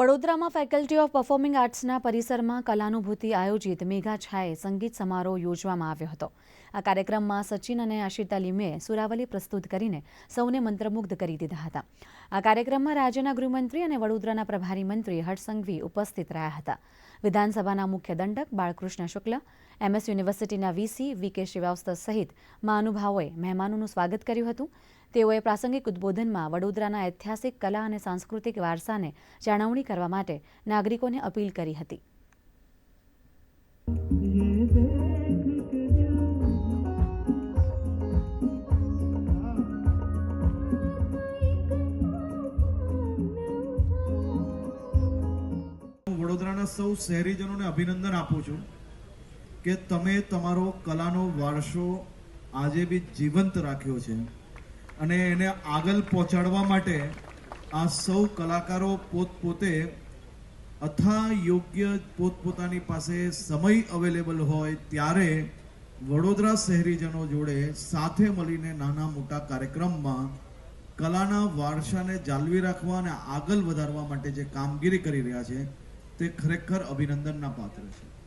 વડોદરામાં faculty of performing આર્ટ્સના પરિસરમાં કલાનુભૂતિ આયોજિત મેઘા છાએ સંગીત સમારોહ યોજવામાં આવ્યો હતો. આ કાર્યક્રમમાં સચિન અને આશિતા લીમેએ સુરાવલી પ્રસ્તુત કરીને સૌને મંત્રમુગ્ધ કરી દીધા હતા. આ કાર્યક્રમમાં રાજ્યના ગૃહમંત્રી અને વડોદરાના પ્રભારી મંત્રી હર્ષ સંઘવી ઉપસ્થિત રહ્યા હતા. વિધાનસભાના મુખ્ય દંડક બાળકૃષ્ણ શુક્લ, MS યુનિવર્સિટીના VC VK શ્રીવાસ્તવ સહિત મહાનુભાવોએ મહેમાનોનું સ્વાગત કર્યું હતું. તેઓએ પ્રાસંગિક ઉદ્બોધનમાં વડોદરાના ઐતિહાસિક કલા અને સાંસ્કૃતિક વારસાને જાળવણી કરવા માટે નાગરિકોને અપીલ કરી હતી. વડોદરાના સૌ શહેરીજનોને અભિનંદન આપું છું કે તમે તમારો કલાનો વારસો આજે બી જીવંત રાખ્યો છે અને એને આગળ પહોંચાડવા માટે આ સૌ કલાકારો પોતપોતે અથા યોગ્ય પોતપોતાની પાસે સમય અવેલેબલ હોય ત્યારે વડોદરા શહેરીજનો જોડે સાથે મળીને નાના મોટા કાર્યક્રમમાં કલાના વારસાને જાળવી રાખવા અને આગળ વધારવા માટે જે કામગીરી કરી રહ્યા છે તે ખરેખર અભિનંદનના પાત્ર છે.